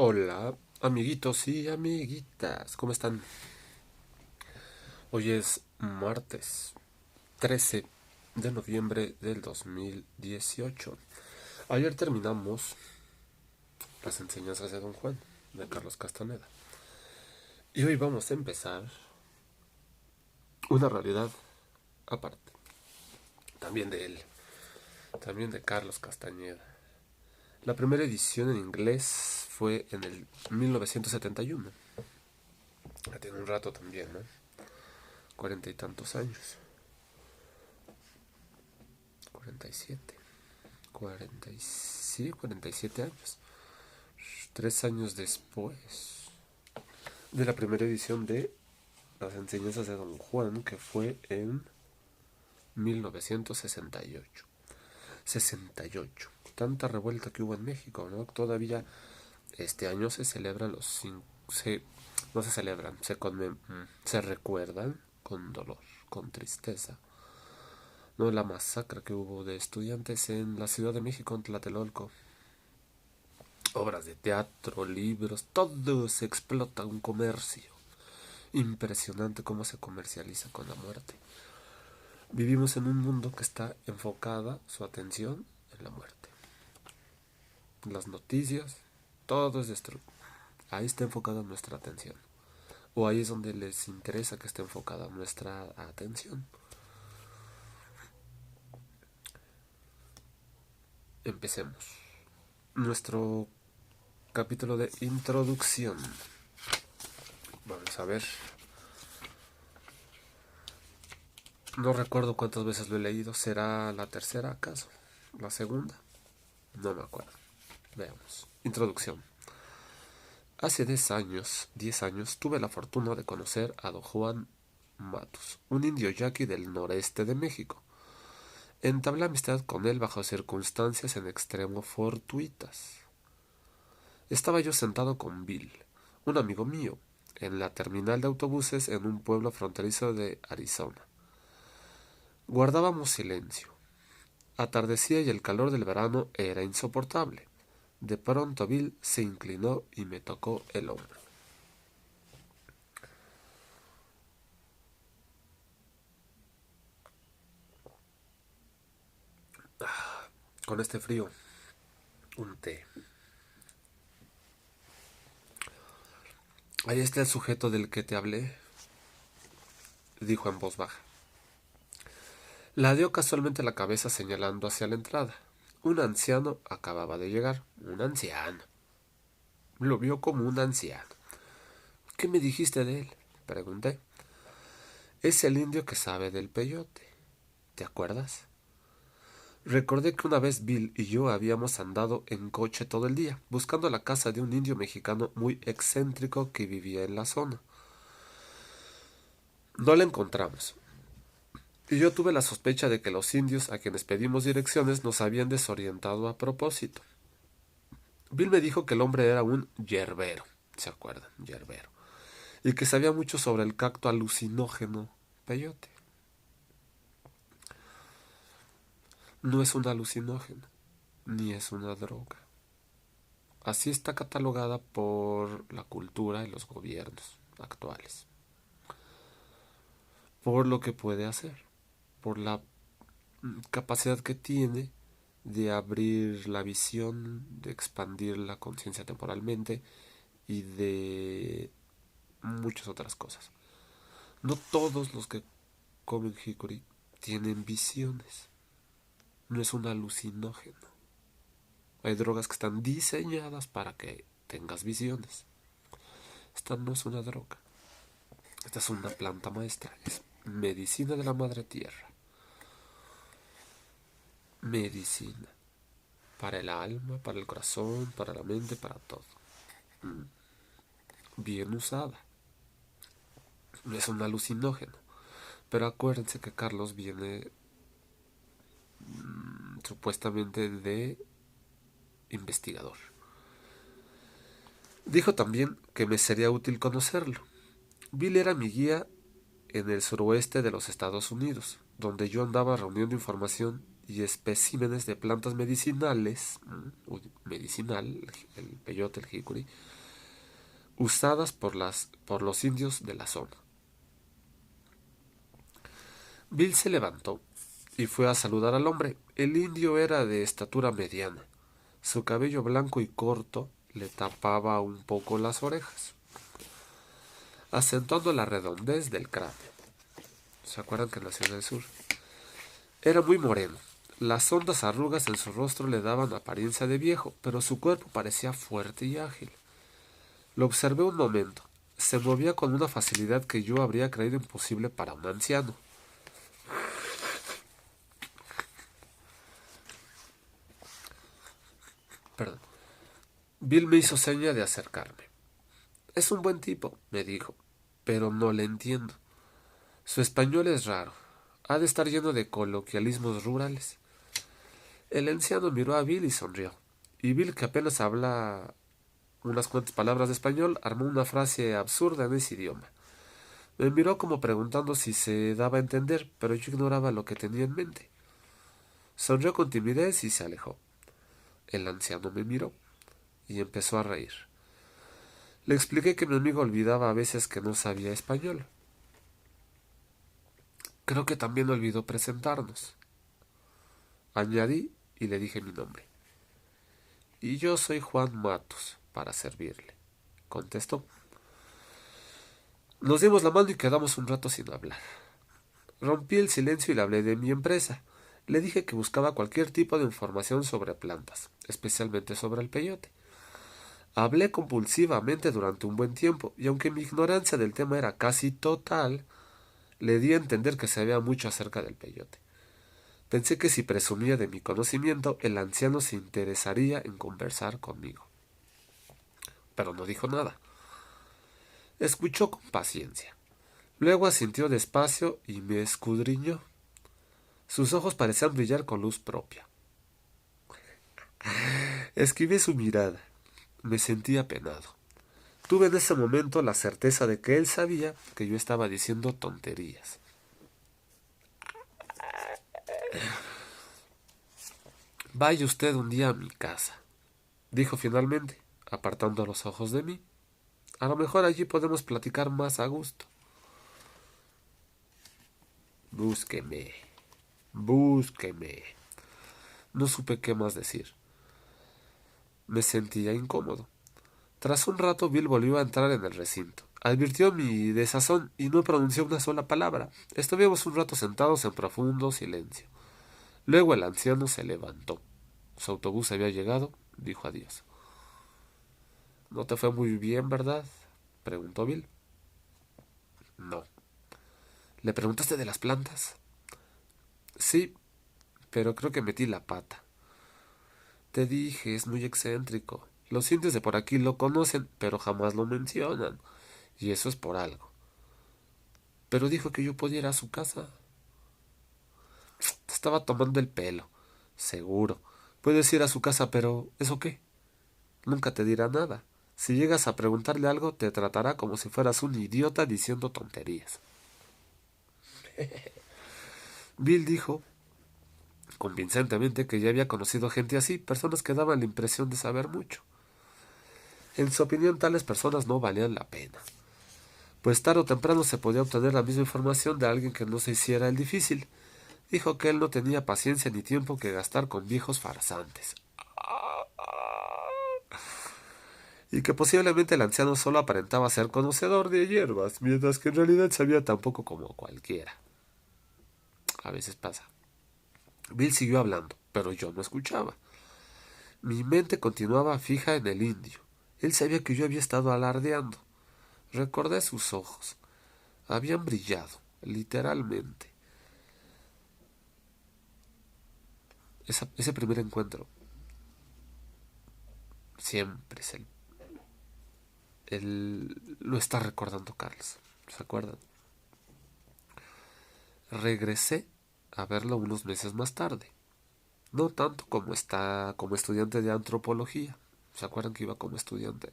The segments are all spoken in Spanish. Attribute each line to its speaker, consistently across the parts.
Speaker 1: Hola, amiguitos y amiguitas, ¿cómo están? Hoy es martes 13 de noviembre del 2018. Ayer terminamos las enseñanzas de Don Juan, de Carlos Castaneda. Y hoy vamos a empezar una realidad aparte, también de él, también de Carlos Castañeda. La primera edición en inglés fue en el 1971. Ya tiene un rato también, ¿no? 40 y tantos años. 47. 47 años. 3 años después de la primera edición de las enseñanzas de Don Juan, que fue en 1968. 68. Tanta revuelta que hubo en México, ¿no? Todavía este año se celebran no se celebran, se recuerdan con dolor, con tristeza, ¿no? La masacre que hubo de estudiantes en la Ciudad de México, en Tlatelolco. Obras de teatro, libros, todo se explota, un comercio. Impresionante cómo se comercializa con la muerte. Vivimos en un mundo que está enfocada su atención en la muerte. Las noticias, todo es destructivo. Ahí está enfocada nuestra atención. O ahí es donde les interesa que esté enfocada nuestra atención. Empecemos. Nuestro capítulo de introducción. Vamos a ver. No recuerdo cuántas veces lo he leído. ¿Será la tercera acaso? ¿La segunda? No me acuerdo. Veamos. Introducción. Hace 10 años tuve la fortuna de conocer a don Juan Matus, un indio yaqui del noreste de México. Entablé amistad con él bajo circunstancias en extremo fortuitas. Estaba yo sentado con Bill, un amigo mío, en la terminal de autobuses en un pueblo fronterizo de Arizona. Guardábamos silencio. Atardecía y el calor del verano era insoportable. De pronto Bill se inclinó y me tocó el hombro. Con este frío, un té. Ahí está el sujeto del que te hablé, dijo en voz baja. Ladeó casualmente la cabeza señalando hacia la entrada. Un anciano acababa de llegar. Un anciano. Lo vio como un anciano. ¿Qué me dijiste de él? Pregunté. Es el indio que sabe del peyote. ¿Te acuerdas? Recordé que una vez Bill y yo habíamos andado en coche todo el día, buscando la casa de un indio mexicano muy excéntrico que vivía en la zona. No la encontramos, y yo tuve la sospecha de que los indios a quienes pedimos direcciones nos habían desorientado a propósito. Bill me dijo que el hombre era un yerbero, ¿se acuerdan? Yerbero. Y que sabía mucho sobre el cacto alucinógeno peyote. No es un alucinógeno, ni es una droga. Así está catalogada por la cultura y los gobiernos actuales. Por lo que puede hacer, por la capacidad que tiene de abrir la visión, de expandir la conciencia temporalmente y de muchas otras cosas. No todos los que comen jicuri tienen visiones. No es un alucinógeno. Hay drogas que están diseñadas para que tengas visiones. Esta no es una droga. Esta es una planta maestra. Es medicina de la madre tierra. Medicina. Para el alma, para el corazón, para la mente, para todo. Bien usada. No es un alucinógeno. Pero acuérdense que Carlos viene supuestamente de investigador. Dijo también que me sería útil conocerlo. Bill era mi guía en el suroeste de los Estados Unidos, donde yo andaba reuniendo información y especímenes de plantas medicinales, medicinal, el peyote, el jicuri, usadas por los indios de la zona. Bill se levantó y fue a saludar al hombre. El indio era de estatura mediana. Su cabello blanco y corto le tapaba un poco las orejas, acentuando la redondez del cráneo. ¿Se acuerdan que nació en el sur? Era muy moreno. Las hondas arrugas en su rostro le daban apariencia de viejo, pero su cuerpo parecía fuerte y ágil. Lo observé un momento. Se movía con una facilidad que yo habría creído imposible para un anciano. Perdón. Bill me hizo seña de acercarme. Es un buen tipo, me dijo, pero no le entiendo. Su español es raro. Ha de estar lleno de coloquialismos rurales. El anciano miró a Bill y sonrió. Y Bill, que apenas habla unas cuantas palabras de español, armó una frase absurda en ese idioma. Me miró como preguntando si se daba a entender, pero yo ignoraba lo que tenía en mente. Sonrió con timidez y se alejó. El anciano me miró y empezó a reír. Le expliqué que mi amigo olvidaba a veces que no sabía español. Creo que también olvidó presentarnos. Añadí y le dije mi nombre. Y yo soy Juan Matos, para servirle, contestó. Nos dimos la mano y quedamos un rato sin hablar. Rompí el silencio y le hablé de mi empresa. Le dije que buscaba cualquier tipo de información sobre plantas, especialmente sobre el peyote. Hablé compulsivamente durante un buen tiempo, y aunque mi ignorancia del tema era casi total, le di a entender que sabía mucho acerca del peyote. Pensé que si presumía de mi conocimiento, el anciano se interesaría en conversar conmigo. Pero no dijo nada. Escuchó con paciencia. Luego asintió despacio y me escudriñó. Sus ojos parecían brillar con luz propia. Esquivé su mirada. Me sentí apenado. Tuve en ese momento la certeza de que él sabía que yo estaba diciendo tonterías. Vaya usted un día a mi casa, dijo finalmente, apartando los ojos de mí. A lo mejor allí podemos platicar más a gusto. Búsqueme, búsqueme. No supe qué más decir. Me sentía incómodo. Tras un rato Bill volvió a entrar en el recinto. Advirtió mi desazón y no pronunció una sola palabra. Estuvimos un rato sentados en profundo silencio. Luego el anciano se levantó. Su autobús había llegado, dijo adiós. ¿No te fue muy bien, verdad? Preguntó Bill. No. ¿Le preguntaste de las plantas? Sí, pero creo que metí la pata. Te dije, es muy excéntrico. Los indios de por aquí lo conocen, pero jamás lo mencionan. Y eso es por algo. Pero dijo que yo podía ir a su casa. Te estaba tomando el pelo. Seguro. Puedes ir a su casa, pero ¿eso qué? Nunca te dirá nada. Si llegas a preguntarle algo, te tratará como si fueras un idiota diciendo tonterías. Bill dijo convincentemente que ya había conocido gente así, personas que daban la impresión de saber mucho. En su opinión, tales personas no valían la pena, pues tarde o temprano se podía obtener la misma información de alguien que no se hiciera el difícil. Dijo que él no tenía paciencia ni tiempo que gastar con viejos farsantes, y que posiblemente el anciano solo aparentaba ser conocedor de hierbas, mientras que en realidad sabía tan poco como cualquiera. A veces pasa. Bill siguió hablando, pero yo no escuchaba. Mi mente continuaba fija en el indio. Él sabía que yo había estado alardeando. Recordé sus ojos. Habían brillado, literalmente. Ese primer encuentro siempre es lo está recordando Carlos. ¿Se acuerdan? Regresé a verlo unos meses más tarde. No tanto como estudiante de antropología. ¿Se acuerdan que iba como estudiante?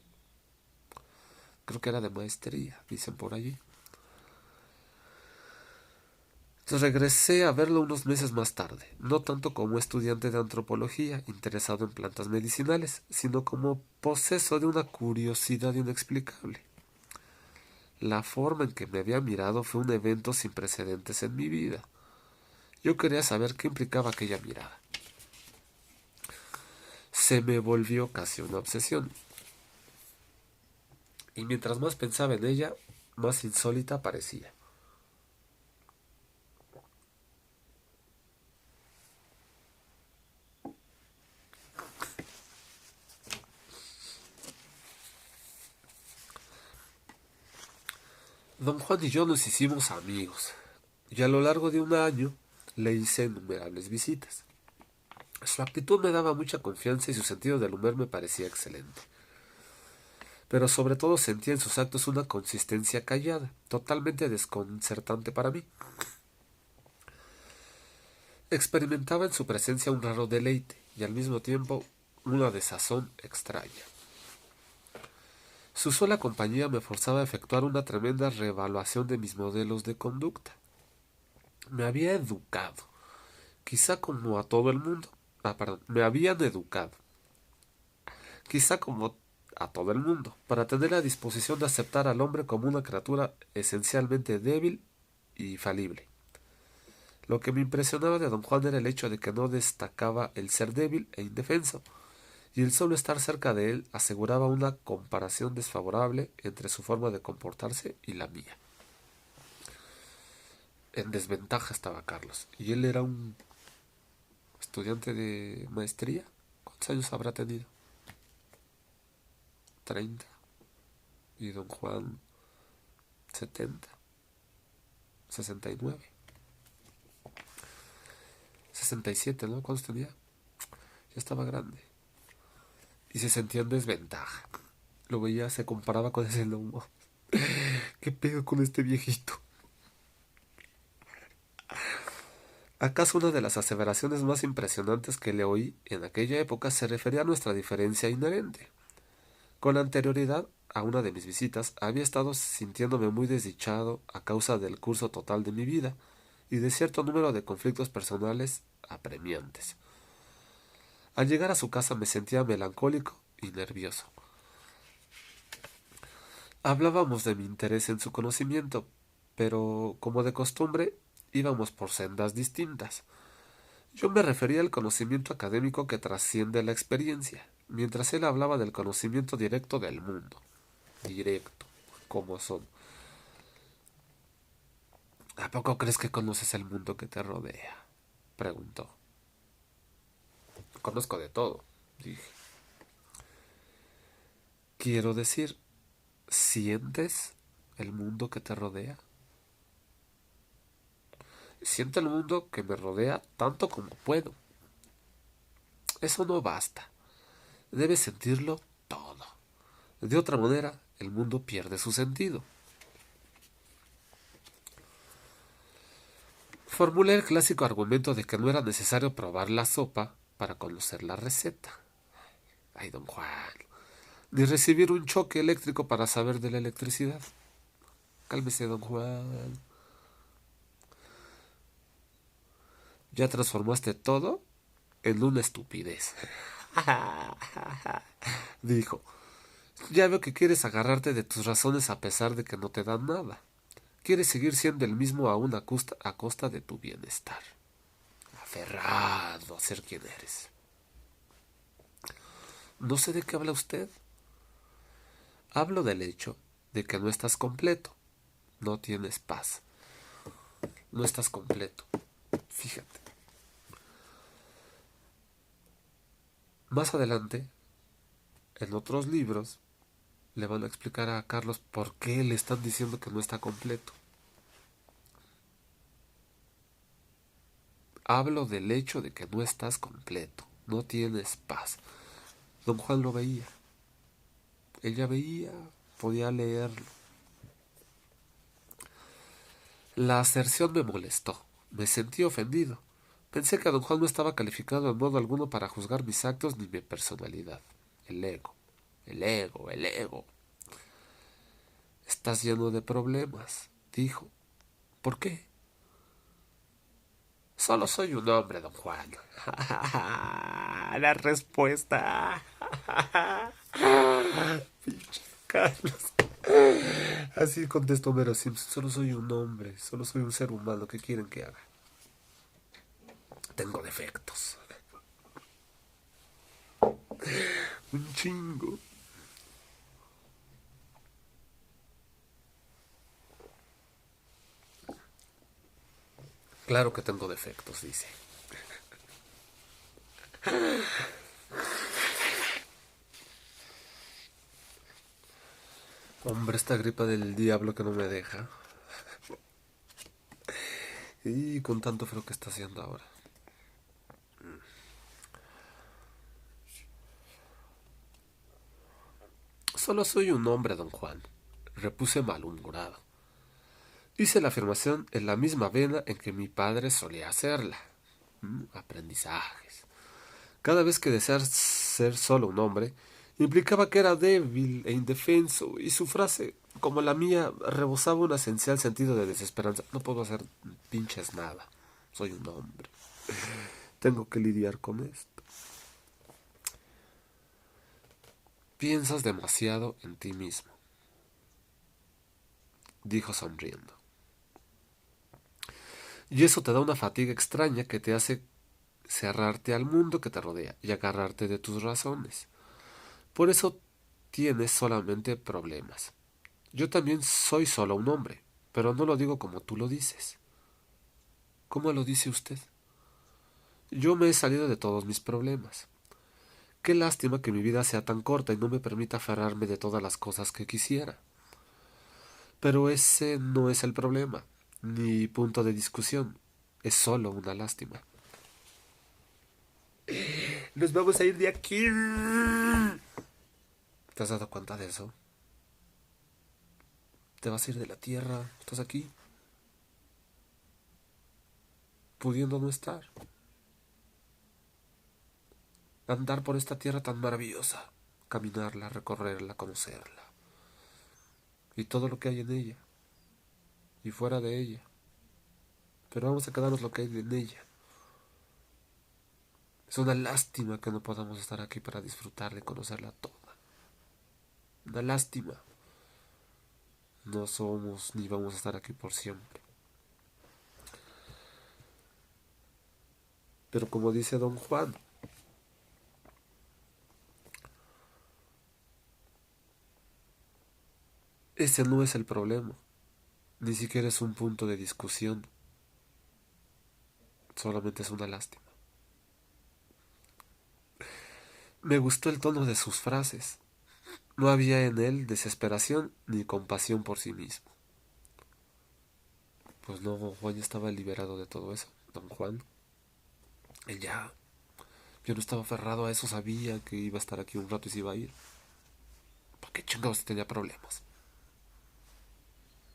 Speaker 1: Creo que era de maestría, dicen por allí. Regresé a verlo unos meses más tarde, no tanto como estudiante de antropología interesado en plantas medicinales, sino como poseso de una curiosidad inexplicable. La forma en que me había mirado fue un evento sin precedentes en mi vida. Yo quería saber qué implicaba aquella mirada. Se me volvió casi una obsesión, y mientras más pensaba en ella, más insólita parecía. Don Juan y yo nos hicimos amigos, y a lo largo de un año le hice innumerables visitas. Su actitud me daba mucha confianza y su sentido del humor me parecía excelente. Pero sobre todo sentía en sus actos una consistencia callada, totalmente desconcertante para mí. Experimentaba en su presencia un raro deleite y al mismo tiempo una desazón extraña. Su sola compañía me forzaba a efectuar una tremenda reevaluación de mis modelos de conducta. Me había educado, quizá como a todo el mundo. Me habían educado, quizá como a todo el mundo, para tener la disposición de aceptar al hombre como una criatura esencialmente débil y falible. Lo que me impresionaba de don Juan era el hecho de que no destacaba el ser débil e indefenso, y el solo estar cerca de él aseguraba una comparación desfavorable entre su forma de comportarse y la mía. En desventaja estaba Carlos, y él era un estudiante de maestría. ¿Cuántos años habrá tenido? 30. Y don Juan 70, 69, 67, ¿no? ¿Cuántos tenía? Ya estaba grande. Y se sentía en desventaja. Lo veía, se comparaba con ese lomo. ¿Qué pedo con este viejito? ¿Acaso una de las aseveraciones más impresionantes que le oí en aquella época se refería a nuestra diferencia inherente? Con anterioridad a una de mis visitas había estado sintiéndome muy desdichado a causa del curso total de mi vida y de cierto número de conflictos personales apremiantes. Al llegar a su casa me sentía melancólico y nervioso. Hablábamos de mi interés en su conocimiento, pero, como de costumbre, íbamos por sendas distintas. Yo me refería al conocimiento académico que trasciende la experiencia, mientras él hablaba del conocimiento directo del mundo. Directo, como son. ¿A poco crees que conoces el mundo que te rodea? Preguntó. Conozco de todo, dije. Quiero decir, ¿sientes el mundo que te rodea? Siento el mundo que me rodea tanto como puedo. Eso no basta. Debes sentirlo todo. De otra manera, el mundo pierde su sentido. Formulé el clásico argumento de que no era necesario probar la sopa para conocer la receta. Ay, don Juan. Ni recibir un choque eléctrico para saber de la electricidad. Cálmese, don Juan. Ya transformaste todo en una estupidez. Dijo. Ya veo que quieres agarrarte de tus razones a pesar de que no te dan nada. Quieres seguir siendo el mismo aún a costa de tu bienestar. Aferrado a ser quien eres. No sé de qué habla usted. Hablo del hecho de que no estás completo. No tienes paz. No estás completo. Fíjate. Más adelante, en otros libros, le van a explicar a Carlos por qué le están diciendo que no está completo. Hablo del hecho de que no estás completo. No tienes paz. Don Juan lo veía. Ella veía, podía leerlo. La aserción me molestó. Me sentí ofendido. Pensé que don Juan no estaba calificado en modo alguno para juzgar mis actos ni mi personalidad. El ego, el ego, el ego. Estás lleno de problemas, dijo. ¿Por qué? Solo soy un hombre, don Juan. La respuesta. Pinche Carlos. Así contestó Homero Simpson. Solo soy un hombre. Solo soy un ser humano. ¿Qué quieren que haga? Tengo defectos. Un chingo. Claro que tengo defectos, dice. Hombre, esta gripa del diablo que no me deja. Y con tanto frío que está haciendo ahora. Solo soy un hombre, don Juan. Repuse malhumorado. Hice la afirmación en la misma vena en que mi padre solía hacerla. Aprendizajes. Cada vez que desear ser solo un hombre, implicaba que era débil e indefenso, y su frase, como la mía, rebosaba un esencial sentido de desesperanza. No puedo hacer pinches nada. Soy un hombre. Tengo que lidiar con esto. Piensas demasiado en ti mismo, dijo sonriendo. Y eso te da una fatiga extraña que te hace cerrarte al mundo que te rodea y agarrarte de tus razones. Por eso tienes solamente problemas. Yo también soy solo un hombre, pero no lo digo como tú lo dices. ¿Cómo lo dice usted? Yo me he salido de todos mis problemas. Qué lástima que mi vida sea tan corta y no me permita aferrarme de todas las cosas que quisiera. Pero ese no es el problema, ni punto de discusión. Es solo una lástima. Nos vamos a ir de aquí. ¿Te has dado cuenta de eso? Te vas a ir de la tierra. Estás aquí, pudiendo no estar. Andar por esta tierra tan maravillosa. Caminarla, recorrerla, conocerla. Y todo lo que hay en ella. Y fuera de ella. Pero vamos a quedarnos lo que hay en ella. Es una lástima que no podamos estar aquí para disfrutarla y conocerla toda. Una lástima. No somos ni vamos a estar aquí por siempre. Pero como dice don Juan, ese no es el problema. Ni siquiera es un punto de discusión. Solamente es una lástima. Me gustó el tono de sus frases. No había en él desesperación ni compasión por sí mismo. Pues no, Juan ya estaba liberado de todo eso. Don Juan, él ya. Yo no estaba aferrado a eso, sabía que iba a estar aquí un rato y se iba a ir. ¿Por qué chingados tenía problemas?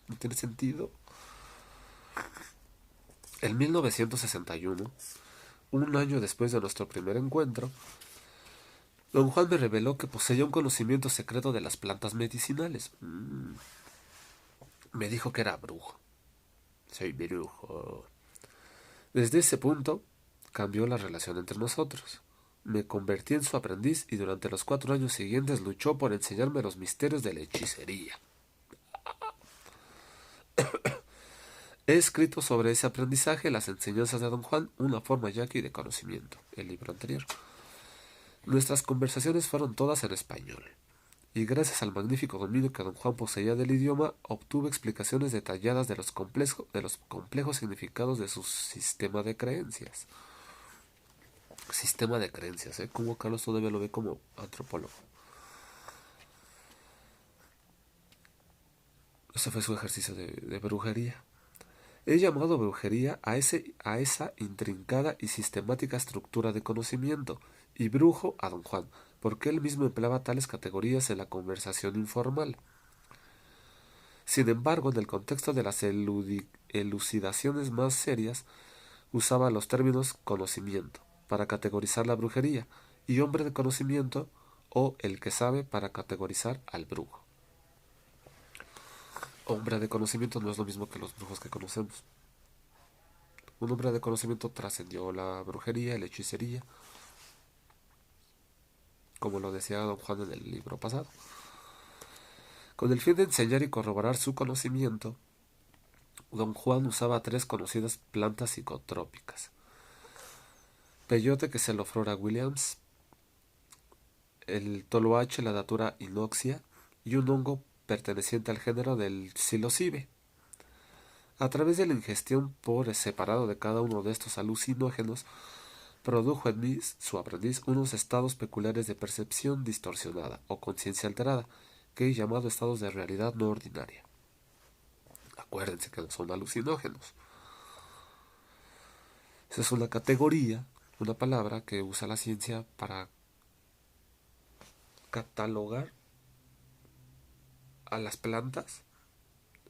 Speaker 1: No tiene sentido. En 1961, un año después de nuestro primer encuentro, don Juan me reveló que poseía un conocimiento secreto de las plantas medicinales. Me dijo que era brujo. Soy brujo. Desde ese punto, cambió la relación entre nosotros. Me convertí en su aprendiz y durante los 4 años siguientes luchó por enseñarme los misterios de la hechicería. He escrito sobre ese aprendizaje, las enseñanzas de don Juan, una forma yaqui de conocimiento, el libro anterior. Nuestras conversaciones fueron todas en español, y gracias al magnífico dominio que don Juan poseía del idioma, obtuve explicaciones detalladas de los complejos significados de su sistema de creencias. Sistema de creencias, ¿eh? Como Carlos todavía lo ve como antropólogo. Ese fue su ejercicio de brujería. He llamado brujería a esa intrincada y sistemática estructura de conocimiento, y brujo a don Juan, porque él mismo empleaba tales categorías en la conversación informal. Sin embargo, en el contexto de las elucidaciones más serias, usaba los términos conocimiento para categorizar la brujería y hombre de conocimiento o el que sabe para categorizar al brujo. Hombre de conocimiento no es lo mismo que los brujos que conocemos. Un hombre de conocimiento trascendió la brujería y la hechicería, como lo decía don Juan en el libro pasado. Con el fin de enseñar y corroborar su conocimiento, don Juan usaba 3 conocidas plantas psicotrópicas: peyote, que es el Ophrora Williams, el toloache, la Datura inoxia, y un hongo perteneciente al género del psilocibe. A través de la ingestión por separado de cada uno de estos alucinógenos, produjo en mí, su aprendiz, unos estados peculiares de percepción distorsionada o conciencia alterada, que he llamado estados de realidad no ordinaria. Acuérdense que no son alucinógenos. Esa es una categoría, una palabra que usa la ciencia para catalogar a las plantas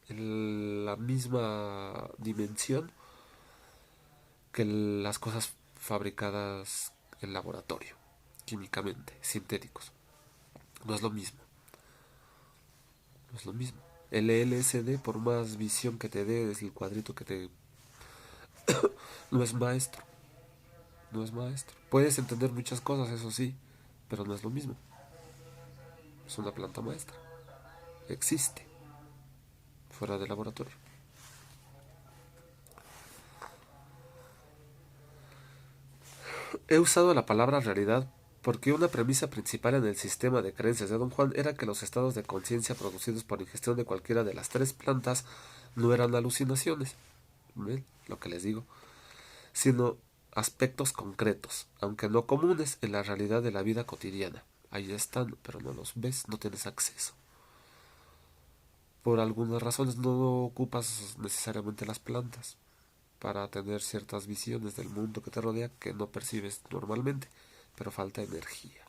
Speaker 1: en la misma dimensión que las cosas fabricadas en laboratorio, químicamente, sintéticos. No es lo mismo, no es lo mismo. El LSD, por más visión que te dé, es el cuadrito que te... no es maestro, no es maestro. Puedes entender muchas cosas, eso sí, pero no es lo mismo. Es una planta maestra. Existe, fuera del laboratorio. He usado la palabra realidad porque una premisa principal en el sistema de creencias de don Juan era que los estados de conciencia producidos por ingestión de cualquiera de las 3 plantas no eran alucinaciones, ¿ven? Lo que les digo, sino aspectos concretos, aunque no comunes en la realidad de la vida cotidiana. Ahí están, pero no los ves, no tienes acceso. Por algunas razones no ocupas necesariamente las plantas para tener ciertas visiones del mundo que te rodea que no percibes normalmente, pero falta energía.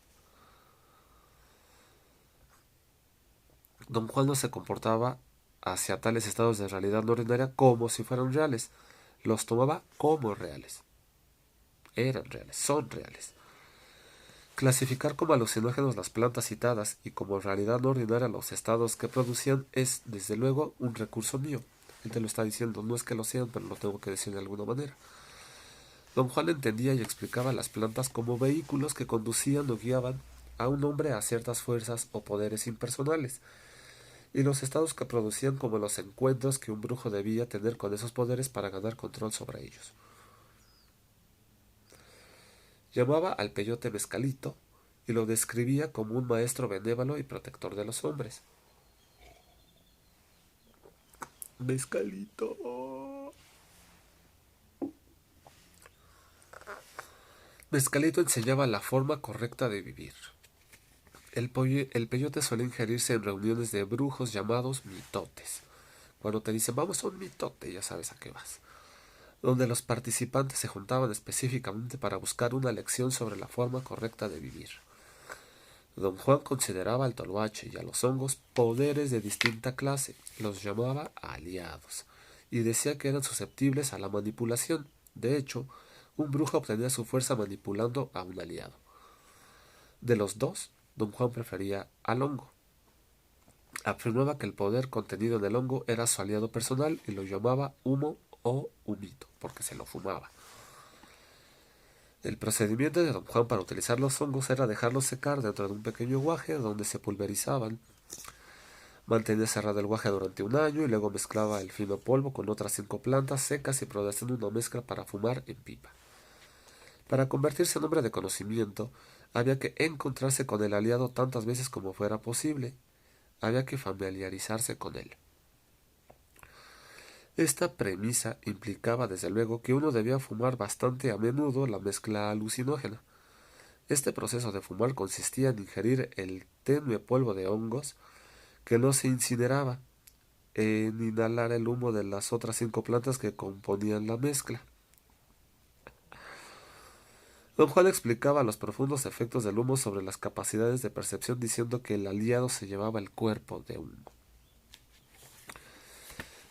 Speaker 1: Don Juan no se comportaba hacia tales estados de realidad no ordinaria como si fueran reales, los tomaba como reales. Eran reales, son reales. Clasificar como alucinógenos las plantas citadas y como realidad no ordinaria los estados que producían es, desde luego, un recurso mío. Él te lo está diciendo, no es que lo sean, pero lo tengo que decir de alguna manera. Don Juan entendía y explicaba las plantas como vehículos que conducían o guiaban a un hombre a ciertas fuerzas o poderes impersonales, y los estados que producían como los encuentros que un brujo debía tener con esos poderes para ganar control sobre ellos. Llamaba al peyote mezcalito y lo describía como un maestro benévolo y protector de los hombres. Mezcalito. Mezcalito enseñaba la forma correcta de vivir. El peyote suele ingerirse en reuniones de brujos llamados mitotes. Cuando te dicen vamos a un mitote, ya sabes a qué vas. Donde los participantes se juntaban específicamente para buscar una lección sobre la forma correcta de vivir. Don Juan consideraba al toloache y a los hongos poderes de distinta clase, los llamaba aliados, y decía que eran susceptibles a la manipulación. De hecho, un brujo obtenía su fuerza manipulando a un aliado. De los dos, don Juan prefería al hongo. Afirmaba que el poder contenido en el hongo era su aliado personal y lo llamaba humo o humito, porque se lo fumaba. El procedimiento de don Juan para utilizar los hongos era dejarlos secar dentro de un pequeño guaje donde se pulverizaban. Mantenía cerrado el guaje durante un año y luego mezclaba el fino polvo con otras 5 plantas secas y produciendo una mezcla para fumar en pipa. Para convertirse en hombre de conocimiento, había que encontrarse con el aliado tantas veces como fuera posible. Había que familiarizarse con él. Esta premisa implicaba desde luego que uno debía fumar bastante a menudo la mezcla alucinógena. Este proceso de fumar consistía en ingerir el tenue polvo de hongos que no se incineraba, en inhalar el humo de las otras 5 plantas que componían la mezcla. Don Juan explicaba los profundos efectos del humo sobre las capacidades de percepción diciendo que el aliado se llevaba el cuerpo de humo.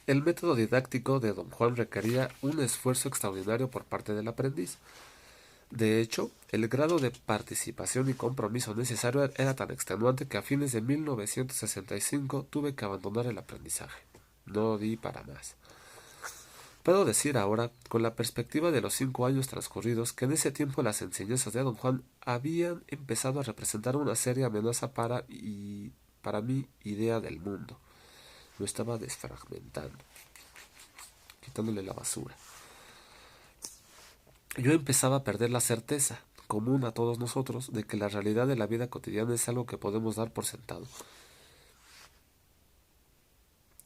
Speaker 1: El método didáctico de don Juan requería un esfuerzo extraordinario por parte del aprendiz. De hecho, el grado de participación y compromiso necesario era tan extenuante que a fines de 1965 tuve que abandonar el aprendizaje. No di para más. Puedo decir ahora, con la perspectiva de los 5 años transcurridos, que en ese tiempo las enseñanzas de Don Juan habían empezado a representar una seria amenaza para mi idea del mundo. Lo estaba desfragmentando, quitándole la basura. Yo empezaba a perder la certeza, común a todos nosotros, de que la realidad de la vida cotidiana es algo que podemos dar por sentado.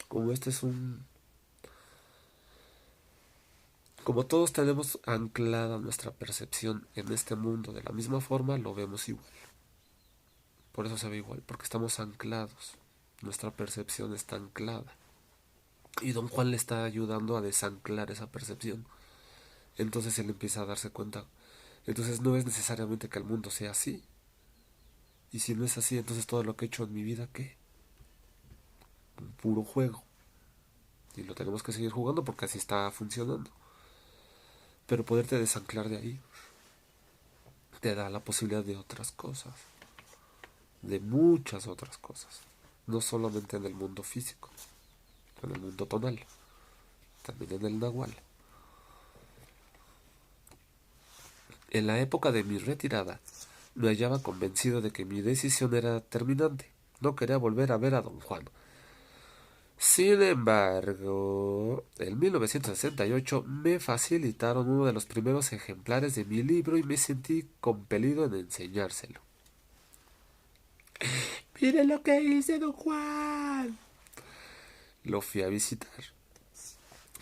Speaker 1: Como este es un... Como todos tenemos anclada nuestra percepción en este mundo de la misma forma, lo vemos igual. Por eso se ve igual, porque estamos anclados. Nuestra percepción está anclada. Y Don Juan le está ayudando a desanclar esa percepción. Entonces él empieza a darse cuenta. Entonces no es necesariamente que el mundo sea así. Y si no es así, entonces todo lo que he hecho en mi vida, ¿qué? Un puro juego. Y lo tenemos que seguir jugando porque así está funcionando. Pero poderte desanclar de ahí te da la posibilidad de otras cosas. De muchas otras cosas. No solamente en el mundo físico, en el mundo tonal, también en el nahual. En la época de mi retirada, me hallaba convencido de que mi decisión era terminante. No quería volver a ver a Don Juan. Sin embargo, en 1968 me facilitaron uno de los primeros ejemplares de mi libro y me sentí compelido en enseñárselo. ¡Mire lo que hice, Don Juan! Lo fui a visitar.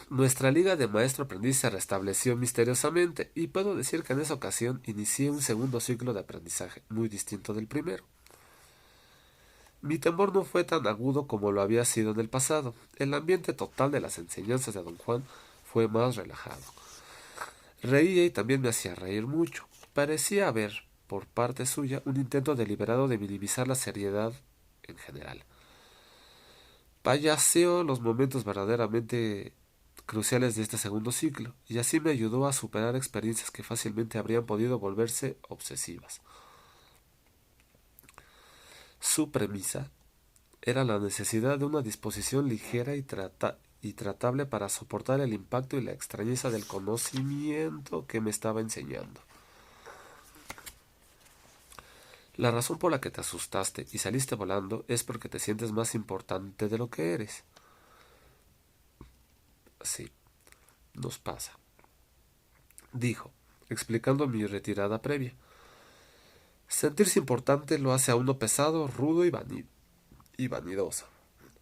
Speaker 1: Nuestra liga de maestro-aprendiz se restableció misteriosamente y puedo decir que en esa ocasión inicié un segundo ciclo de aprendizaje, muy distinto del primero. Mi temor no fue tan agudo como lo había sido en el pasado. El ambiente total de las enseñanzas de Don Juan fue más relajado. Reía y también me hacía reír mucho. Parecía haber, por parte suya, un intento deliberado de minimizar la seriedad en general. Payaseó los momentos verdaderamente cruciales de este segundo ciclo, y así me ayudó a superar experiencias que fácilmente habrían podido volverse obsesivas. Su premisa era la necesidad de una disposición ligera y tratable para soportar el impacto y la extrañeza del conocimiento que me estaba enseñando. La razón por la que te asustaste y saliste volando es porque te sientes más importante de lo que eres. Sí, nos pasa, dijo, explicando mi retirada previa. Sentirse importante lo hace a uno pesado, rudo y vanidoso.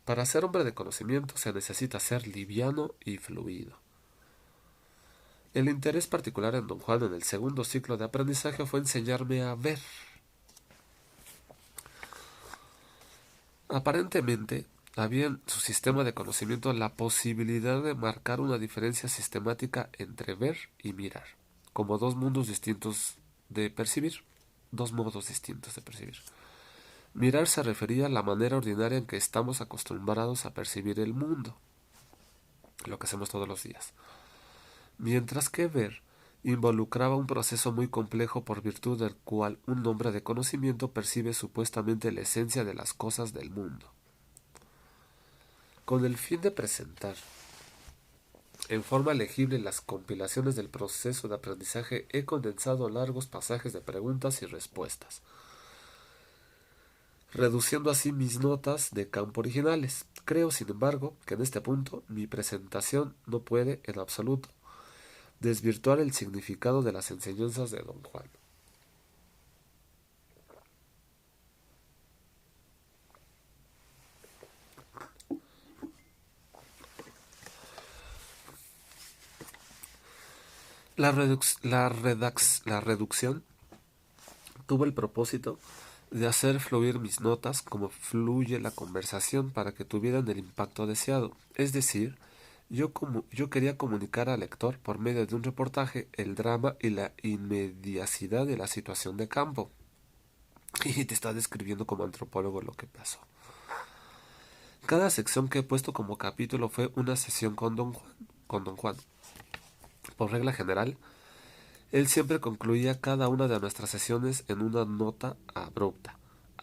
Speaker 1: Para ser hombre de conocimiento se necesita ser liviano y fluido. El interés particular en Don Juan en el segundo ciclo de aprendizaje fue enseñarme a ver. Aparentemente, había en su sistema de conocimiento la posibilidad de marcar una diferencia sistemática entre ver y mirar, como dos mundos distintos de percibir, dos modos distintos de percibir. Mirar se refería a la manera ordinaria en que estamos acostumbrados a percibir el mundo, lo que hacemos todos los días. Mientras que ver involucraba un proceso muy complejo por virtud del cual un hombre de conocimiento percibe supuestamente la esencia de las cosas del mundo. Con el fin de presentar en forma legible las compilaciones del proceso de aprendizaje, he condensado largos pasajes de preguntas y respuestas, reduciendo así mis notas de campo originales. Creo, sin embargo, que en este punto mi presentación no puede, en absoluto, desvirtuar el significado de las enseñanzas de Don Juan. La reducción tuvo el propósito de hacer fluir mis notas como fluye la conversación para que tuvieran el impacto deseado. Es decir, yo quería comunicar al lector por medio de un reportaje el drama y la inmediacidad de la situación de campo. Y te está describiendo como antropólogo lo que pasó. Cada sección que he puesto como capítulo fue una sesión con Don Juan. Por regla general, él siempre concluía cada una de nuestras sesiones en una nota abrupta,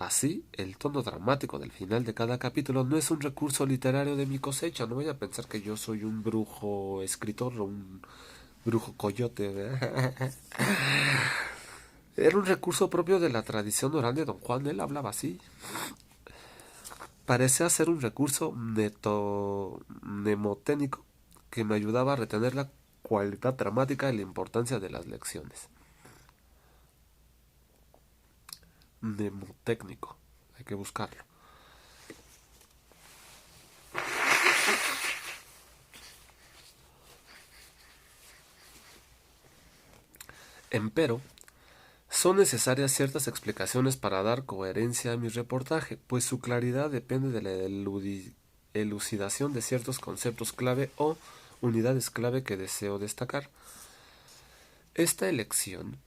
Speaker 1: Así, el tono dramático del final de cada capítulo no es un recurso literario de mi cosecha. No voy a pensar que yo soy un brujo escritor o un brujo coyote, ¿verdad? Era un recurso propio de la tradición oral de Don Juan. Él hablaba así. Parecía ser un recurso mnemotécnico que me ayudaba a retener la cualidad dramática y la importancia de las lecciones. Mnemotécnico. Hay que buscarlo. Empero, son necesarias ciertas explicaciones para dar coherencia a mi reportaje, pues su claridad depende de la elucidación de ciertos conceptos clave o unidades clave que deseo destacar. Esta elección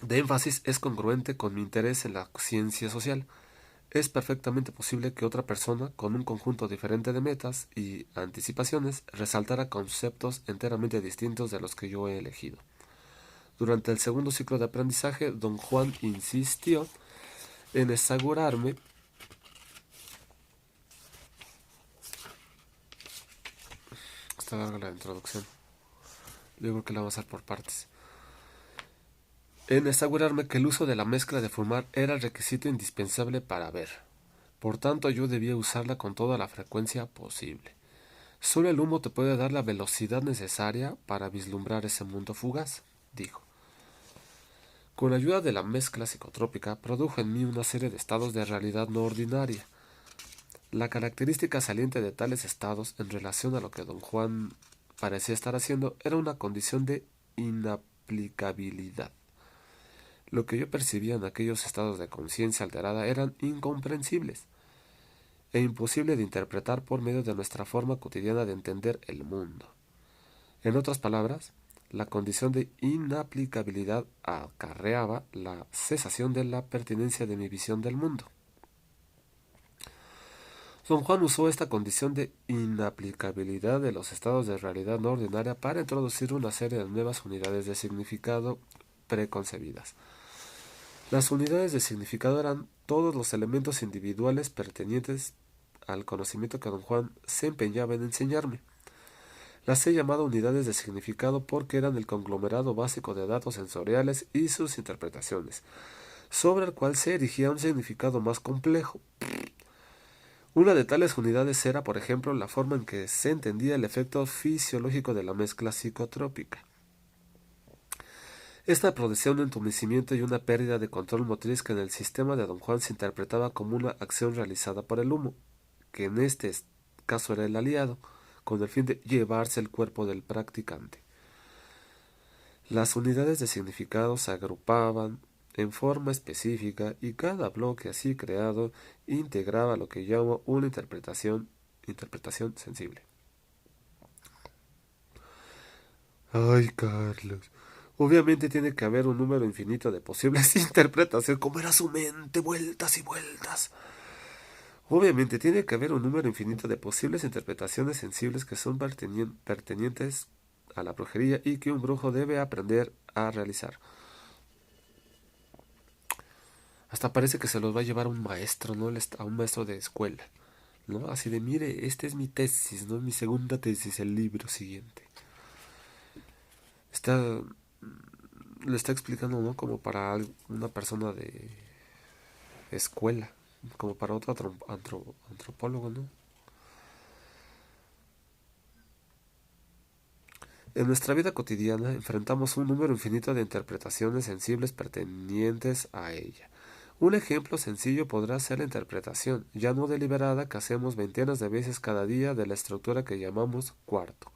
Speaker 1: de énfasis es congruente con mi interés en la ciencia social. Es perfectamente posible que otra persona, con un conjunto diferente de metas y anticipaciones, resaltara conceptos enteramente distintos de los que yo he elegido. Durante el segundo ciclo de aprendizaje, don Juan insistió en asegurarme está larga la introducción, digo que la vamos a hacer por partes. En asegurarme que el uso de la mezcla de fumar era el requisito indispensable para ver. Por tanto, yo debía usarla con toda la frecuencia posible. Solo el humo te puede dar la velocidad necesaria para vislumbrar ese mundo fugaz, dijo. Con ayuda de la mezcla psicotrópica, produjo en mí una serie de estados de realidad no ordinaria. La característica saliente de tales estados en relación a lo que don Juan parecía estar haciendo era una condición de inaplicabilidad. Lo que yo percibía en aquellos estados de conciencia alterada eran incomprensibles e imposible de interpretar por medio de nuestra forma cotidiana de entender el mundo. En otras palabras, la condición de inaplicabilidad acarreaba la cesación de la pertinencia de mi visión del mundo. Don Juan usó esta condición de inaplicabilidad de los estados de realidad no ordinaria para introducir una serie de nuevas unidades de significado preconcebidas. Las unidades de significado eran todos los elementos individuales pertenecientes al conocimiento que don Juan se empeñaba en enseñarme. Las he llamado unidades de significado porque eran el conglomerado básico de datos sensoriales y sus interpretaciones, sobre el cual se erigía un significado más complejo. Una de tales unidades era, por ejemplo, la forma en que se entendía el efecto fisiológico de la mezcla psicotrópica. Esta producía un entumecimiento y una pérdida de control motriz que en el sistema de don Juan se interpretaba como una acción realizada por el humo, que en este caso era el aliado, con el fin de llevarse el cuerpo del practicante. Las unidades de significado se agrupaban en forma específica y cada bloque así creado integraba lo que llamo una interpretación sensible. Ay, Carlos. Obviamente tiene que haber un número infinito de posibles interpretaciones. ¿Cómo era su mente? Vueltas y vueltas. Obviamente tiene que haber un número infinito de posibles interpretaciones sensibles que son pertenientes a la brujería y que un brujo debe aprender a realizar. Hasta parece que se los va a llevar un maestro, ¿no? A un maestro de escuela, ¿no? Así de, mire, esta es mi tesis, ¿no? Mi segunda tesis, el libro siguiente. Le está explicando, ¿no? Como para una persona de escuela, como para otro antropólogo, ¿no? En nuestra vida cotidiana enfrentamos un número infinito de interpretaciones sensibles pertenecientes a ella. Un ejemplo sencillo podrá ser la interpretación, ya no deliberada, que hacemos veintenas de veces cada día de la estructura que llamamos cuarto.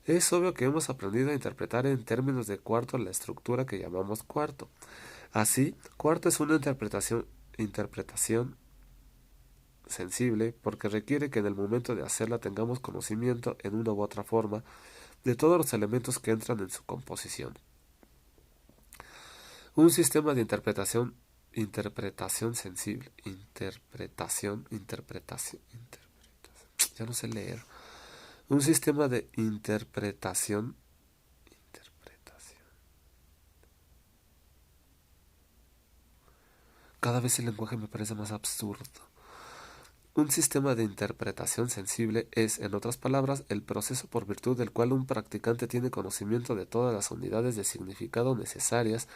Speaker 1: Es obvio que hemos aprendido a interpretar en términos de cuarto la estructura que llamamos cuarto. Así, cuarto es una interpretación sensible porque requiere que en el momento de hacerla tengamos conocimiento en una u otra forma de todos los elementos que entran en su composición. Un sistema de interpretación sensible, ya no sé leer. Un sistema de interpretación Cada vez el lenguaje me parece más absurdo. Un sistema de interpretación sensible es, en otras palabras, el proceso por virtud del cual un practicante tiene conocimiento de todas las unidades de significado necesarias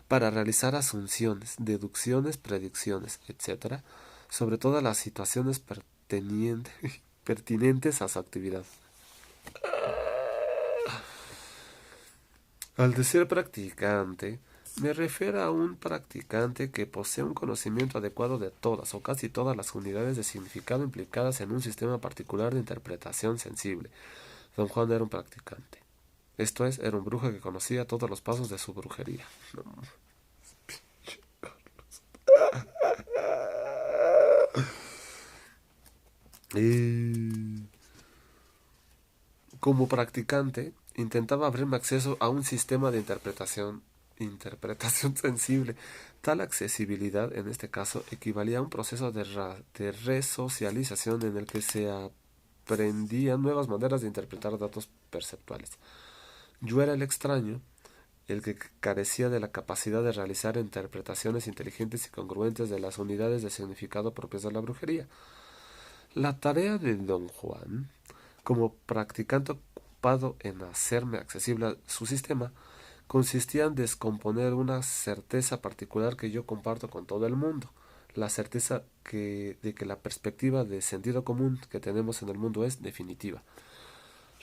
Speaker 1: para realizar asunciones, deducciones, predicciones, etc., sobre todas las situaciones pertinentes a su actividad. Al decir practicante, me refiero a un practicante que posee un conocimiento adecuado de todas o casi todas las unidades de significado implicadas en un sistema particular de interpretación sensible. Don Juan era un practicante. Esto es, era un brujo que conocía todos los pasos de su brujería. No. Como practicante, intentaba abrirme acceso a un sistema de interpretación sensible. Tal accesibilidad, en este caso, equivalía a un proceso de resocialización en el que se aprendían nuevas maneras de interpretar datos perceptuales. Yo era el extraño, el que carecía de la capacidad de realizar interpretaciones inteligentes y congruentes de las unidades de significado propias de la brujería. La tarea de Don Juan, como practicante ocupado en hacerme accesible a su sistema, consistía en descomponer una certeza particular que yo comparto con todo el mundo, la certeza de que la perspectiva de sentido común que tenemos en el mundo es definitiva.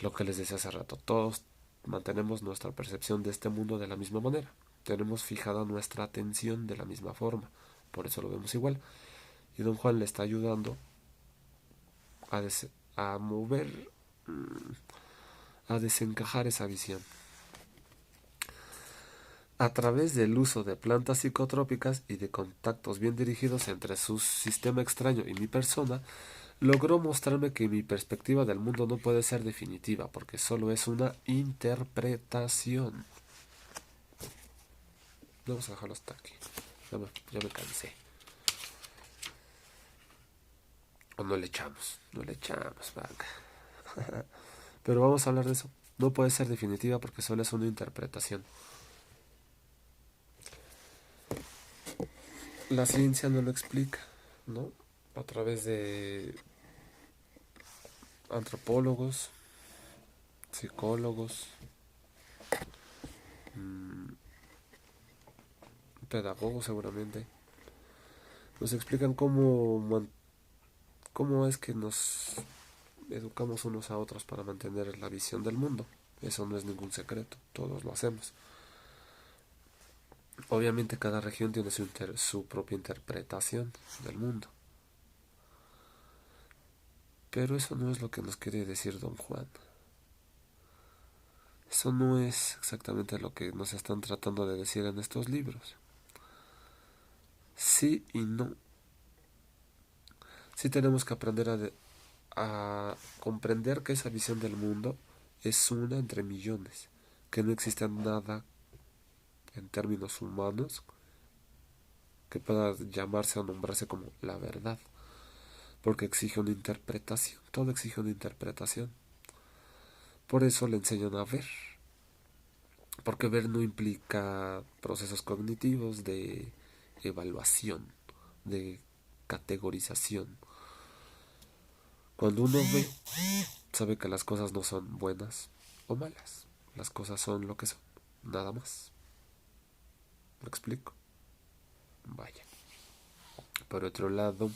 Speaker 1: Lo que les decía hace rato, todos mantenemos nuestra percepción de este mundo de la misma manera, tenemos fijada nuestra atención de la misma forma, por eso lo vemos igual, y Don Juan le está ayudando a mover, a desencajar esa visión. A través del uso de plantas psicotrópicas y de contactos bien dirigidos entre su sistema extraño y mi persona, logró mostrarme que mi perspectiva del mundo no puede ser definitiva, porque solo es una interpretación. Vamos a dejarlo hasta aquí. Ya me cansé. O no le echamos, vaga. Pero vamos a hablar de eso. No puede ser definitiva porque solo es una interpretación. La ciencia no lo explica, ¿no? A través de antropólogos, psicólogos, pedagogos seguramente, nos explican cómo es que nos educamos unos a otros para mantener la visión del mundo. Eso no es ningún secreto, todos lo hacemos. Obviamente cada región tiene su propia interpretación del mundo. Pero eso no es lo que nos quiere decir Don Juan. Eso no es exactamente lo que nos están tratando de decir en estos libros. Sí y no. Sí tenemos que aprender a comprender que esa visión del mundo es una entre millones, que no existe nada en términos humanos que pueda llamarse o nombrarse como la verdad, porque exige una interpretación, todo exige una interpretación. Por eso le enseñan a ver, porque ver no implica procesos cognitivos de evaluación, de categorización. Cuando uno ve, sabe que las cosas no son buenas o malas, las cosas son lo que son, nada más. ¿Me explico? Vaya. Por otro lado,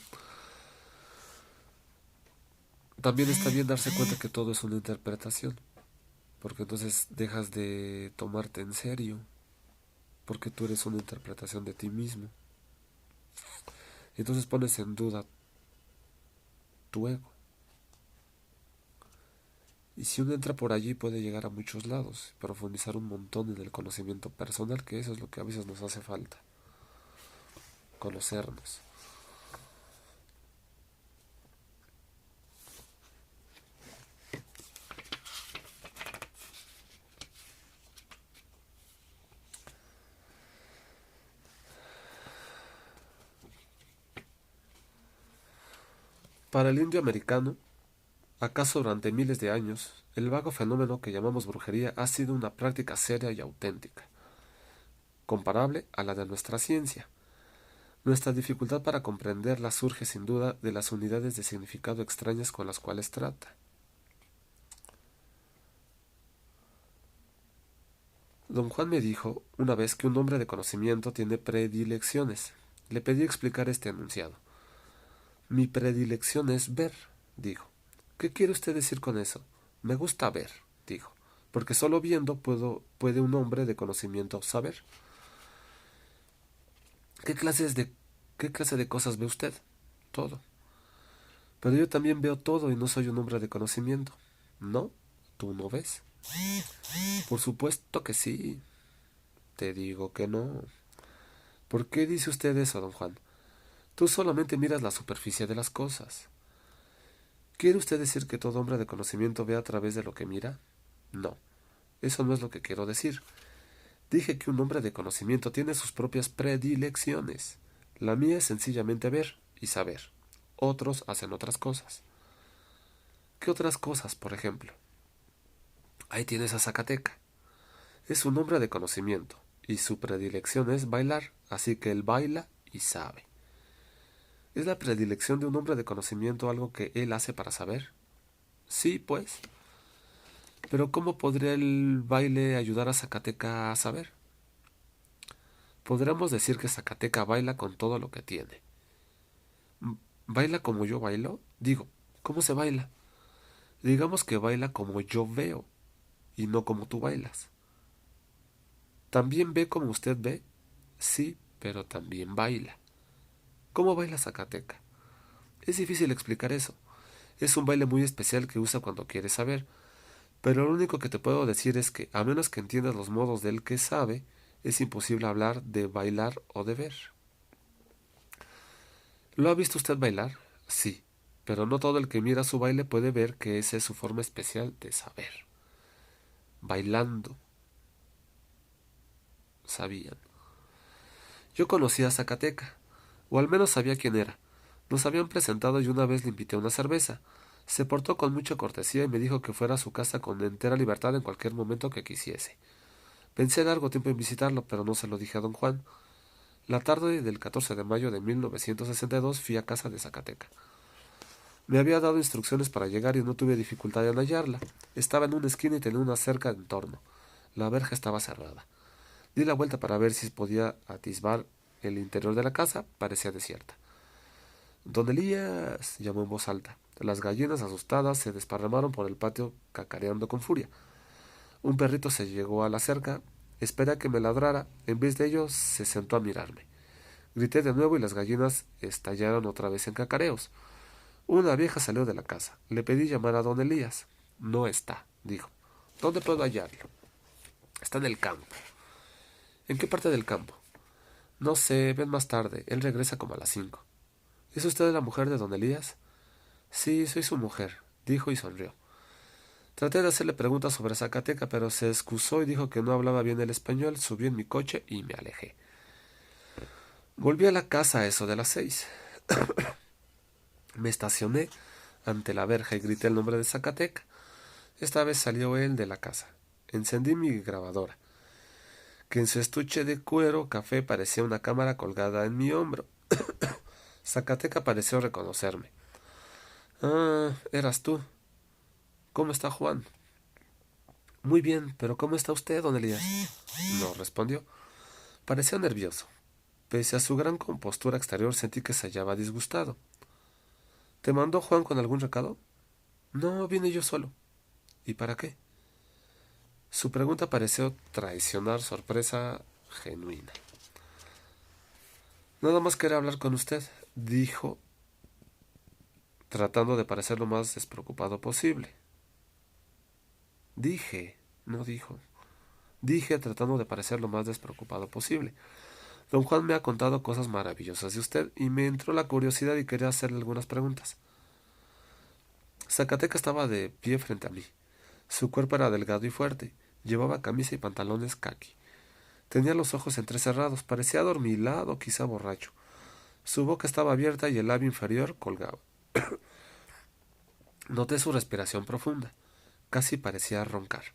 Speaker 1: también está bien darse cuenta que todo es una interpretación, porque entonces dejas de tomarte en serio, porque tú eres una interpretación de ti mismo. Y entonces pones en duda tu ego. Y si uno entra por allí puede llegar a muchos lados, profundizar un montón en el conocimiento personal, que eso es lo que a veces nos hace falta, conocernos. Para el indio americano, acaso durante miles de años, el vago fenómeno que llamamos brujería ha sido una práctica seria y auténtica, comparable a la de nuestra ciencia. Nuestra dificultad para comprenderla surge sin duda de las unidades de significado extrañas con las cuales trata. Don Juan me dijo una vez que un hombre de conocimiento tiene predilecciones. Le pedí explicar este enunciado. Mi predilección es ver, dijo. ¿Qué quiere usted decir con eso? Me gusta ver, dijo, porque solo viendo puede un hombre de conocimiento saber. ¿Qué qué clase de cosas ve usted? Todo. Pero yo también veo todo y no soy un hombre de conocimiento. ¿No? ¿Tú no ves? Por supuesto que sí. Te digo que no. ¿Por qué dice usted eso, don Juan? Tú solamente miras la superficie de las cosas. ¿Quiere usted decir que todo hombre de conocimiento ve a través de lo que mira? No, eso no es lo que quiero decir. Dije que un hombre de conocimiento tiene sus propias predilecciones. La mía es sencillamente ver y saber. Otros hacen otras cosas. ¿Qué otras cosas, por ejemplo? Ahí tienes a Zacateca. Es un hombre de conocimiento, y su predilección es bailar, así que él baila y sabe. ¿Es la predilección de un hombre de conocimiento algo que él hace para saber? Sí, pues. Pero ¿cómo podría el baile ayudar a Zacateca a saber? Podríamos decir que Zacateca baila con todo lo que tiene. ¿Baila como yo bailo? Digo, ¿cómo se baila? Digamos que baila como yo veo, y no como tú bailas. ¿También ve como usted ve? Sí, pero también baila. ¿Cómo baila Zacateca? Es difícil explicar eso. Es un baile muy especial que usa cuando quiere saber, pero lo único que te puedo decir es que, a menos que entiendas los modos del que sabe, es imposible hablar de bailar o de ver. ¿Lo ha visto usted bailar? Sí, pero no todo el que mira su baile puede ver que esa es su forma especial de saber. Bailando. Sabían. Yo conocía a Zacateca, o al menos sabía quién era. Nos habían presentado y una vez le invité a una cerveza. Se portó con mucha cortesía y me dijo que fuera a su casa con entera libertad en cualquier momento que quisiese. Pensé largo tiempo en visitarlo, pero no se lo dije a don Juan. La tarde del 14 de mayo de 1962 fui a casa de Zacateca. Me había dado instrucciones para llegar y no tuve dificultad en hallarla. Estaba en una esquina y tenía una cerca en torno. La verja estaba cerrada. Di la vuelta para ver si podía atisbar el interior de la casa. Parecía desierta. —¡Don Elías! —llamó en voz alta. Las gallinas, asustadas, se desparramaron por el patio cacareando con furia. Un perrito se llegó a la cerca. Esperé a que me ladrara. En vez de ello, se sentó a mirarme. Grité de nuevo y las gallinas estallaron otra vez en cacareos. Una vieja salió de la casa. Le pedí llamar a don Elías. No está, dijo. ¿Dónde puedo hallarlo? Está en el campo. ¿En qué parte del campo? No sé, ven más tarde. Él regresa como a las 5. ¿Es usted la mujer de don Elías? Sí, soy su mujer, dijo y sonrió. Traté de hacerle preguntas sobre Zacateca, pero se excusó y dijo que no hablaba bien el español. Subí en mi coche y me alejé. Volví a la casa a eso de las 6. Me estacioné ante la verja y grité el nombre de Zacateca. Esta vez salió él de la casa. Encendí mi grabadora, que en su estuche de cuero café parecía una cámara colgada en mi hombro. Zacateca pareció reconocerme. Ah, eras tú. ¿Cómo está Juan? Muy bien, pero ¿cómo está usted, don Elías? No respondió. Parecía nervioso. Pese a su gran compostura exterior, sentí que se hallaba disgustado. ¿Te mandó Juan con algún recado? No, vine yo solo. ¿Y para qué? Su pregunta pareció traicionar sorpresa genuina. Nada más quería hablar con usted, dijo, tratando de parecer lo más despreocupado posible. Dije, no dijo. Dije, tratando de parecer lo más despreocupado posible. Don Juan me ha contado cosas maravillosas de usted y me entró la curiosidad y quería hacerle algunas preguntas. Zacateca estaba de pie frente a mí. Su cuerpo era delgado y fuerte. Llevaba camisa y pantalones caqui. Tenía los ojos entrecerrados. Parecía adormilado, quizá borracho. Su boca estaba abierta y el labio inferior colgaba. Noté su respiración profunda. Casi parecía roncar.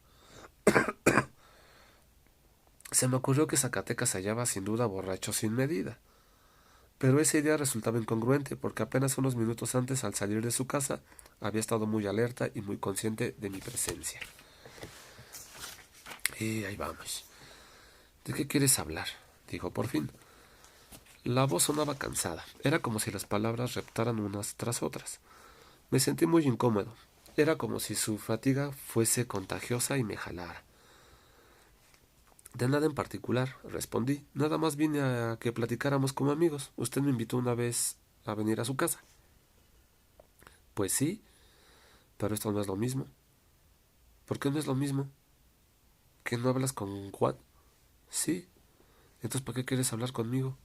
Speaker 1: Se me ocurrió que Zacatecas se hallaba sin duda borracho sin medida. Pero esa idea resultaba incongruente porque apenas unos minutos antes, al salir de su casa, había estado muy alerta y muy consciente de mi presencia. Ahí vamos. ¿De qué quieres hablar?, dijo por fin. La voz sonaba cansada. Era como si las palabras reptaran unas tras otras. Me sentí muy incómodo. Era como si su fatiga fuese contagiosa y me jalara. De nada en particular, respondí. Nada más vine a que platicáramos como amigos. Usted me invitó una vez a venir a su casa. Pues sí, pero esto no es lo mismo. ¿Por qué no es lo mismo? ¿Que no hablas con Juan? Sí. Entonces, ¿por qué quieres hablar conmigo?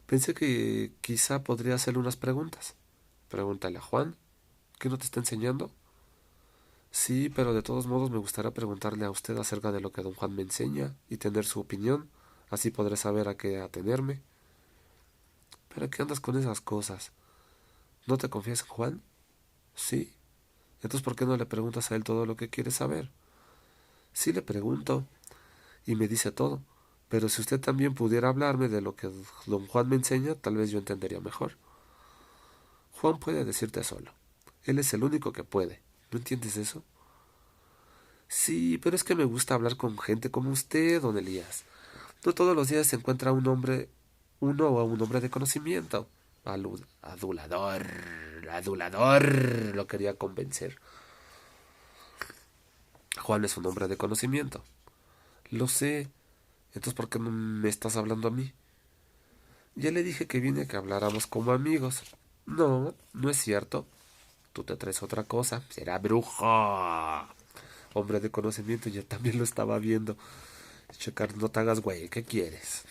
Speaker 1: Pensé que quizá podría hacerle unas preguntas. Pregúntale a Juan. ¿Qué no te está enseñando? Sí, pero de todos modos me gustaría preguntarle a usted acerca de lo que don Juan me enseña y tener su opinión. Así podré saber a qué atenerme. ¿Pero qué andas con esas cosas? ¿No te confías en Juan? Sí. Entonces, ¿por qué no le preguntas a él todo lo que quieres saber? Sí le pregunto, y me dice todo. Pero si usted también pudiera hablarme de lo que don Juan me enseña, tal vez yo entendería mejor. Juan puede decirte solo. Él es el único que puede. ¿No entiendes eso? Sí, pero es que me gusta hablar con gente como usted, don Elías. No todos los días se encuentra uno o un hombre de conocimiento. Adulador, adulador, lo quería convencer. Juan es un hombre de conocimiento. Lo sé. Entonces, ¿por qué no me estás hablando a mí? Ya le dije que vine a que habláramos como amigos. No, no es cierto. Tú te traes otra cosa. Será brujo. Hombre de conocimiento, yo también lo estaba viendo. Checar, no te hagas güey, ¿qué quieres?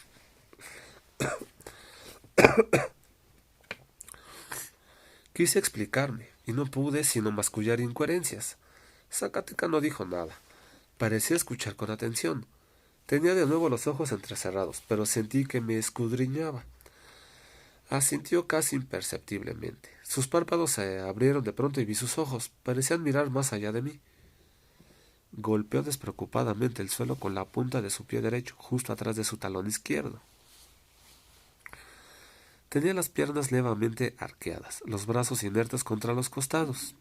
Speaker 1: Quise explicarme, y no pude sino mascullar incoherencias. Zacateca no dijo nada. Parecía escuchar con atención. Tenía de nuevo los ojos entrecerrados, pero sentí que me escudriñaba. Asintió casi imperceptiblemente. Sus párpados se abrieron de pronto y vi sus ojos. Parecían mirar más allá de mí. Golpeó despreocupadamente el suelo con la punta de su pie derecho, justo atrás de su talón izquierdo. Tenía las piernas levemente arqueadas, los brazos inertes contra los costados.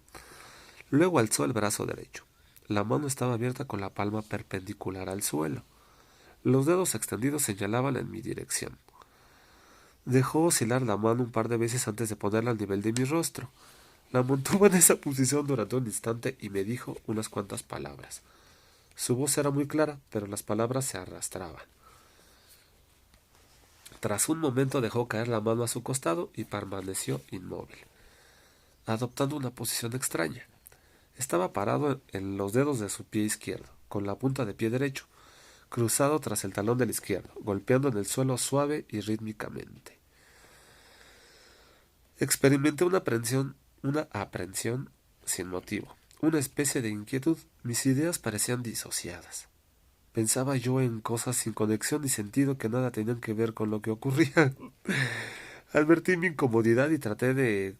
Speaker 1: Luego alzó el brazo derecho. La mano estaba abierta con la palma perpendicular al suelo. Los dedos extendidos señalaban en mi dirección. Dejó oscilar la mano un par de veces antes de ponerla al nivel de mi rostro. La mantuvo en esa posición durante un instante y me dijo unas cuantas palabras. Su voz era muy clara, pero las palabras se arrastraban. Tras un momento dejó caer la mano a su costado y permaneció inmóvil, adoptando una posición extraña. Estaba parado en los dedos de su pie izquierdo, con la punta de pie derecho, cruzado tras el talón del izquierdo, golpeando en el suelo suave y rítmicamente. Experimenté una aprensión sin motivo, una especie de inquietud. Mis ideas parecían disociadas. Pensaba yo en cosas sin conexión ni sentido que nada tenían que ver con lo que ocurría. Advertí mi incomodidad y traté de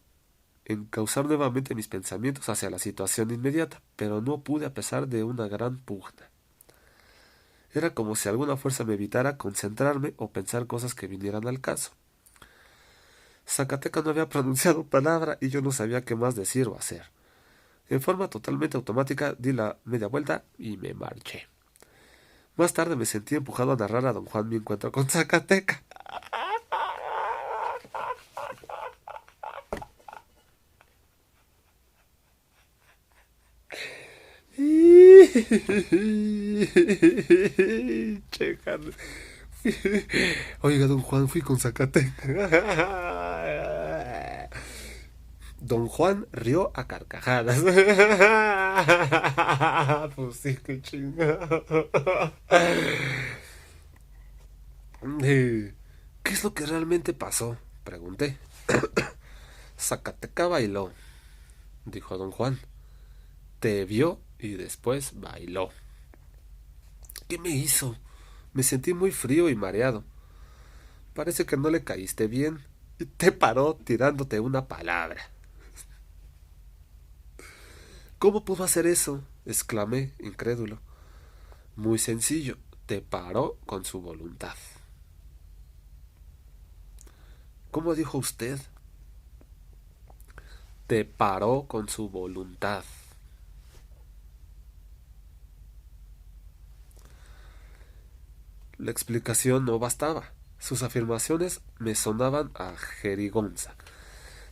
Speaker 1: encauzar nuevamente mis pensamientos hacia la situación inmediata, pero no pude a pesar de una gran pugna. Era como si alguna fuerza me evitara concentrarme o pensar cosas que vinieran al caso. Zacateca no había pronunciado palabra y yo no sabía qué más decir o hacer. En forma totalmente automática di la media vuelta y me marché. Más tarde me sentí empujado a narrar a don Juan mi encuentro con Zacateca. Checa. Oiga, don Juan, fui con Zacateca. Don Juan rió a carcajadas. Pues sí, qué chingado. ¿Qué es lo que realmente pasó?, pregunté. Zacateca bailó, dijo don Juan. Te vio y después bailó. ¿Qué me hizo? Me sentí muy frío y mareado. Parece que no le caíste bien. Y te paró tirándote una palabra. ¿Cómo pudo hacer eso?, exclamé, incrédulo. Muy sencillo, te paró con su voluntad. ¿Cómo dijo usted? Te paró con su voluntad. La explicación no bastaba. Sus afirmaciones me sonaban a jerigonza.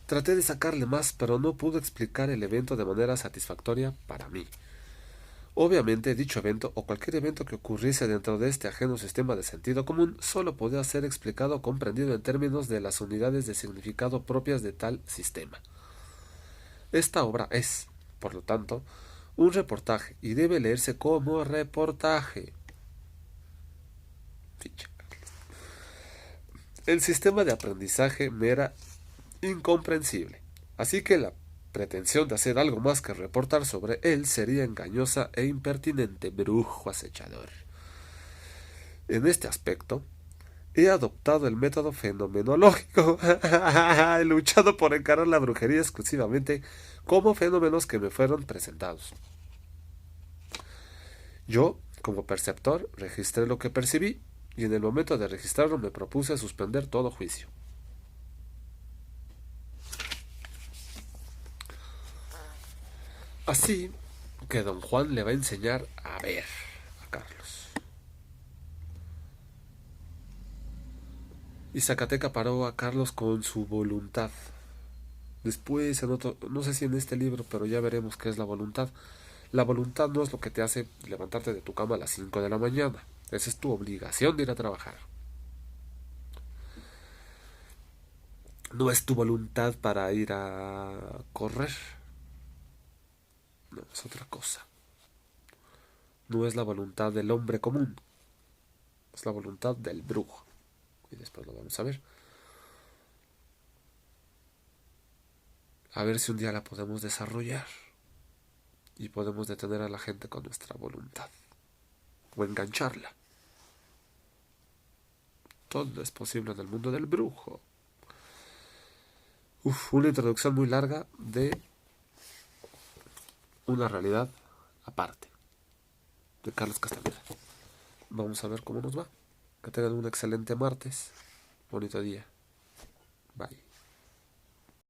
Speaker 1: Traté de sacarle más, pero no pude explicar el evento de manera satisfactoria para mí. Obviamente, dicho evento o cualquier evento que ocurriese dentro de este ajeno sistema de sentido común solo podía ser explicado o comprendido en términos de las unidades de significado propias de tal sistema. Esta obra es, por lo tanto, un reportaje y debe leerse como reportaje. Ficha. El sistema de aprendizaje me era incomprensible, así que la pretensión de hacer algo más que reportar sobre él sería engañosa e impertinente, brujo acechador. En este aspecto, he adoptado el método fenomenológico. He luchado por encarar la brujería exclusivamente como fenómenos que me fueron presentados. Yo, como perceptor, registré lo que percibí y en el momento de registrarlo me propuse suspender todo juicio. Así que don Juan le va a enseñar a ver a Carlos. Y Zacateca paró a Carlos con su voluntad. Después, en otro, no sé si en este libro, pero ya veremos qué es la voluntad. La voluntad no es lo que te hace levantarte de tu cama a las 5 de la mañana. Esa es tu obligación de ir a trabajar. No es tu voluntad para ir a correr. No, es otra cosa. No es la voluntad del hombre común. Es la voluntad del brujo. Y después lo vamos a ver. A ver si un día la podemos desarrollar. Y podemos detener a la gente con nuestra voluntad. O engancharla. Todo es posible en el mundo del brujo. Una introducción muy larga de una realidad aparte. De Carlos Castaneda. Vamos a ver cómo nos va. Que tengan un excelente martes. Bonito día. Bye.